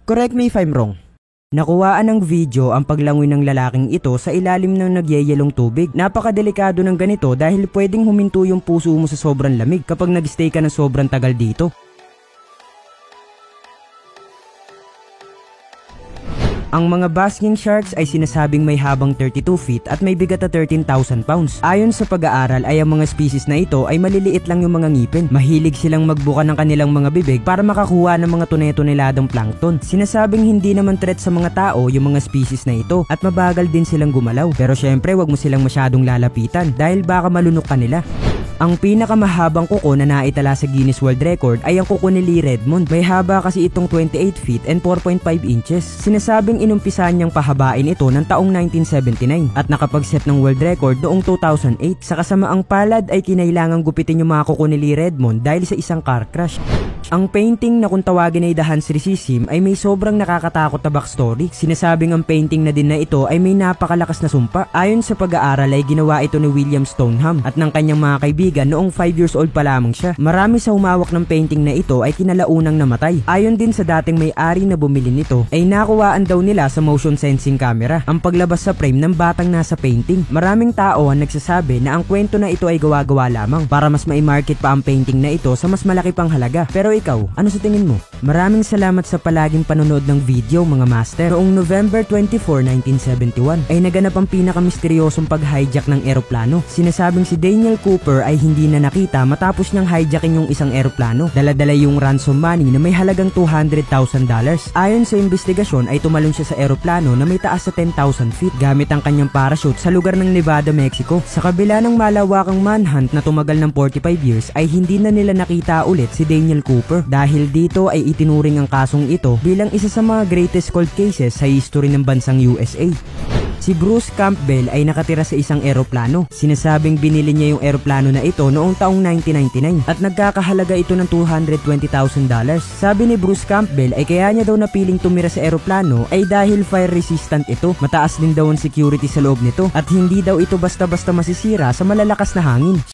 Correct me if I'm wrong. Nakuhaan ng video ang paglangoy ng lalaking ito sa ilalim ng nagyayelong tubig. Napakadelikado ng ganito dahil pwedeng huminto yung puso mo sa sobrang lamig kapag nag-stay ka ng sobrang tagal dito. Ang mga basking sharks ay sinasabing may habang 32 feet at may bigat na 13,000 pounds. Ayon sa pag-aaral ay ang mga species na ito ay maliliit lang yung mga ngipin. Mahilig silang magbuka ng kanilang mga bibig para makakuha ng mga tunay-tuneladong plankton. Sinasabing hindi naman threat sa mga tao yung mga species na ito at mabagal din silang gumalaw. Pero syempre wag mo silang masyadong lalapitan dahil baka malunok ka nila. Ang pinakamahabang kuko na naitala sa Guinness World Record ay ang kuko ni Lee Redmond. May haba kasi itong 28 feet and 4.5 inches. Sinasabing inumpisahan niyang pahabain ito ng taong 1979 at nakapag-set ng world record noong 2008. Sa kasamaang palad ay kinailangang gupitin yung mga kuko ni Lee Redmond dahil sa isang car crash. Ang painting na kung tawagin ay The Hans Risisim ay may sobrang nakakatakot na backstory. Sinasabing ang painting na din na ito ay may napakalakas na sumpa. Ayon sa pag-aaral ay ginawa ito ni William Stoneham at ng kanyang mga kaibigan noong 5 years old pa lamang siya. Marami sa humawak ng painting na ito ay kinalaunang namatay. Ayon din sa dating may-ari na bumili nito ay nakuhaan daw nila sa motion sensing camera ang paglabas sa frame ng batang nasa painting. Maraming tao ang nagsasabi na ang kwento na ito ay gawa-gawa lamang para mas mai-market pa ang painting na ito sa mas malaki pang halaga. Pero ikaw, ano sa tingin mo? Maraming salamat sa palaging panonood ng video mga master. Noong November 24, 1971 ay naganap ang pinakamisteryosong pag-hijack ng eroplano. Sinasabing si Daniel Cooper ay hindi na nakita matapos niyang hijackin yung isang eroplano. Dala-dala yung ransom money na may halagang $200,000. Ayon sa investigasyon ay tumalon siya sa eroplano na may taas sa 10,000 feet gamit ang kanyang parachute sa lugar ng Nevada, Mexico. Sa kabila ng malawakang manhunt na tumagal ng 45 years ay hindi na nila nakita ulit si Daniel Cooper. Dahil dito ay itinuring ang kasong ito bilang isa sa mga greatest cold cases sa history ng bansang USA. Si Bruce Campbell ay nakatira sa isang eroplano. Sinasabing binili niya yung eroplano na ito noong taong 1999 at nagkakahalaga ito ng $220,000. Sabi ni Bruce Campbell ay kaya niya daw napiling tumira sa eroplano ay dahil fire resistant ito. Mataas din daw ang security sa loob nito at hindi daw ito basta-basta masisira sa malalakas na hangin.